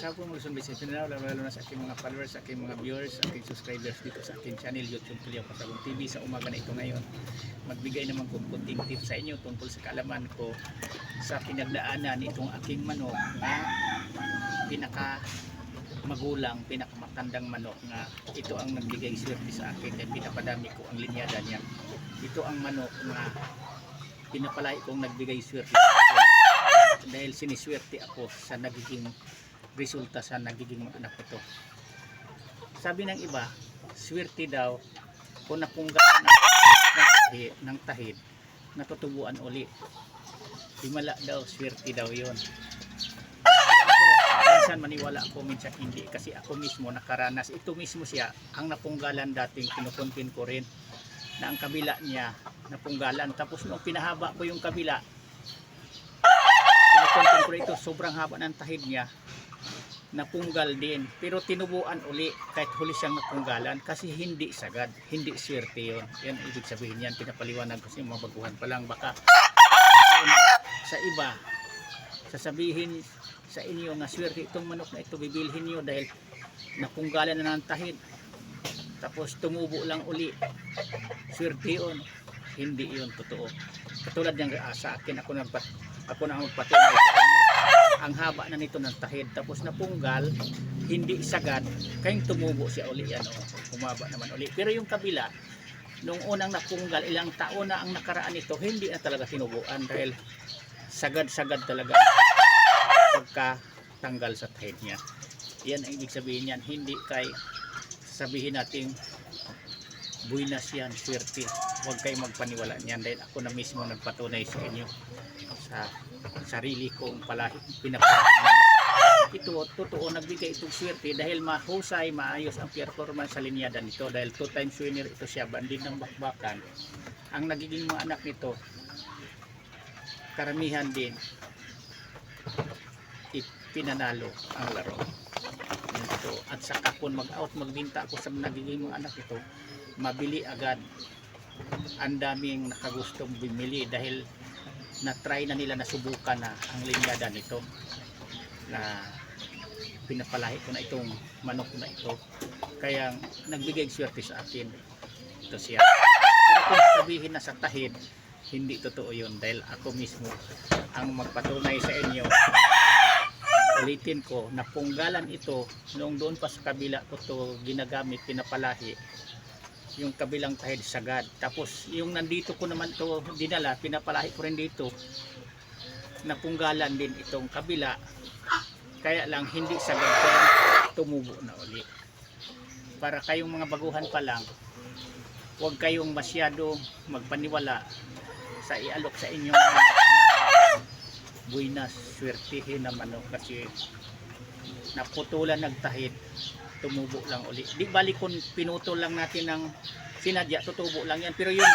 hapon mga Luzon, Visayas, Mindanao, lalo na sa aking mga followers, sa aking mga viewers, sa aking subscribers dito sa aking channel YouTube Kulyaw Pasagong TV. Sa umaga na ito ngayon, magbigay naman kong kunting tips sa inyo tungkol sa kaalaman ko sa pinagdaanan itong aking manok na pinaka magulang, pinakamatandang manok na ito ang nagbigay swerte sa akin dahil pinapadami ko ang linyada niya. Ito ang manok na pinapalay kong nagbigay swerte sa akin dahil siniswerte ako sa nagiging resulta sa nagiging mga anak ito. Sabi ng iba, swerte daw kung napunggalan ng tahid, natutubuan uli. Himala daw, swerte daw yon. Minsan maniwala ako, minsan hindi, kasi ako mismo nakaranas. Ito mismo siya ang napunggalan dating kinukontin ko rin na ang kabila niya napunggalan. Tapos nung pinahaba ko yung kabila, kinukontin ko ito, sobrang haba ng tahid niya, napunggal din, pero tinubuan uli kahit huli siyang napunggalan kasi hindi sagad, hindi swerte yun. Yan ibig sabihin yan, pinapaliwanag kasi mga baguhan pa lang. Baka sa iba sasabihin sa inyo nga swerte itong manok na ito, bibilhin nyo dahil napunggalan na ng tahid tapos tumubo lang uli, swerte yun. Hindi yun totoo. Katulad ng sa akin, ako na magpatunay sa inyo, ang haba na nito ng tahid tapos napunggal, hindi sagad, kayong tumubo siya uli, yan o, humaba naman uli. Pero yung kabila, nung unang napunggal, ilang taon na ang nakaraan nito, hindi na talaga tinubuan dahil sagad-sagad talaga pagkatanggal sa tahid niya. Yan ang ibig sabihin yan. Hindi kay sabihin natin buinas yan, swerte. Huwag kayo magpaniwala niyan dahil ako na mismo nagpatunay sa inyo sa sarili kong pinapalahin. Ito totoo, nagbigay itong swerte dahil mahusay, maayos ang performance sa linyada nito dahil 2 times winner ito siya, bandin ng bakbakan. Ang nagiging mga anak nito, karamihan din pinanalo ang laro ito. At saka kung mag-out, magbinta ako sa nagiging mga anak ito, mabili agad. Ang daming nakagustong bumili dahil na-try na nila, nasubukan na ang linyada nito na pinapalahi ko na itong manok na ito, kaya nagbigay swerte sa akin ito siya. Pero kung sabihin na sa tahid, hindi totoo yun dahil ako mismo ang magpatunay sa inyo. Ulitin ko, napunggalan ito noong doon pa sa kabila ko to ginagamit, pinapalahi yung kabilang tahid sagad. Tapos yung nandito ko naman to dinala, pinapalahi ko rin dito, napunggalan din itong kabila, kaya lang hindi sagad, kaya tumubo na uli. Para kayong mga baguhan pa lang, huwag kayong masyado magpaniwala sa ialok sa inyong buinas, swertihin na manok kasi naputulan nagtahid, tumubo lang uli. Di bali kung pinutol lang natin ng sinadya, tutubo lang yan. Pero yung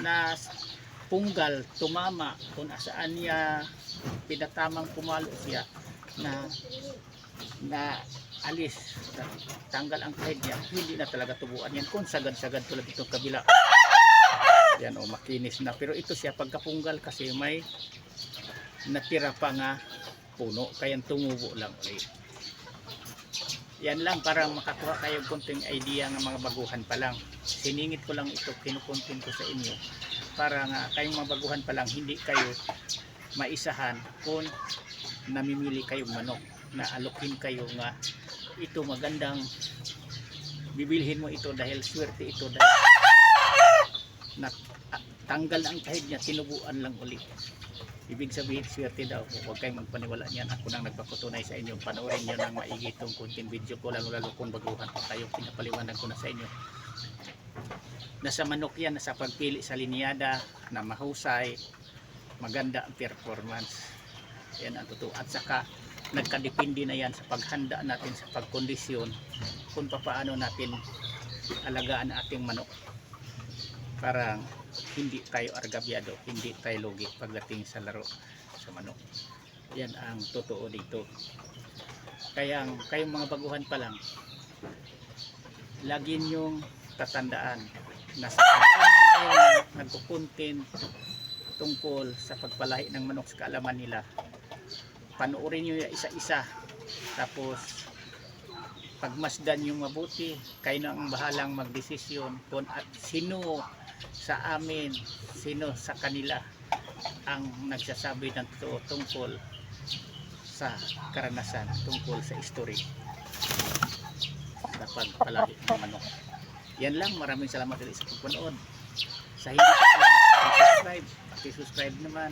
na punggal, tumama, kung asaan niya pinatamang pumalo siya na alis, tanggal ang tahid niya, hindi na talaga tubuan yan. Kung sagad-sagad tulad itong kabila, yan o, makinis na. Pero ito siya pagkapunggal kasi may natira pa nga puno, kaya tumubo lang ulit. Yan lang para makakuha kayo konting idea ng mga baguhan pa lang. Siningit ko lang ito, kinukontin ko sa inyo para nga kayong mga baguhan pa lang hindi kayo maisahan kung namimili kayong manok na alokin kayo nga ito magandang bibilhin mo ito dahil swerte ito dahil tanggal ang tahid niya, tinubuan lang uli. Ibig sabihin swerte daw. Huwag kayong magpaniwala niyan. Ako nang nagpapatunay sa inyo. Panoorin nyo ng maigi itong kunting video ko, lalo kung baguhan pa kayo, pinapaliwanag ko na sa inyo. Nasa manok yan, nasa pagpili sa linyada na mahusay, maganda ang performance. Yan ang totoo. At saka nagkadepende na yan sa paghanda natin sa pagkondisyon kung paano natin alagaan ang ating manok para hindi tayo argabyado, hindi tayo lugi pagdating sa laro sa manok. Yan ang totoo dito. Kaya kayong mga baguhan pa lang, lagi nyong tatandaan na sa ngayon nagkukuntin tungkol sa pagpalahi ng manok sa kaalaman nila, panoorin nyo isa-isa Tapos pagmasdan yung mabuti, kayo na ang bahalang magdesisyon kung at sino sa amin, sino sa kanila ang nagsasabi ng totoo tungkol sa karanasan, tungkol sa history sa pagpalahi ng manok. Yan lang, maraming salamat ulit sa pagpanood. Sa hindi pa pala subscribe, paki-subscribe naman,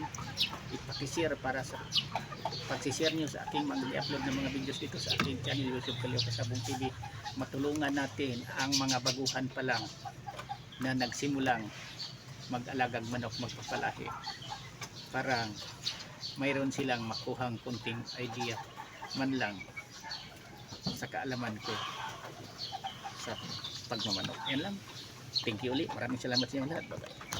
ipaki-share para sa pag-share nyo sa aking mag-upload ng mga videos dito sa aking channel YouTube Kaleo Kasabong TV. Matulungan natin ang mga baguhan pa lang na nagsimulang mag-alagang manok, magpapalahi, para mayroon silang makuhang kunting idea man lang sa kaalaman ko sa pagmamanok. Yan lang. Thank you ulit. Maraming salamat sa inyo lahat. Bye-bye.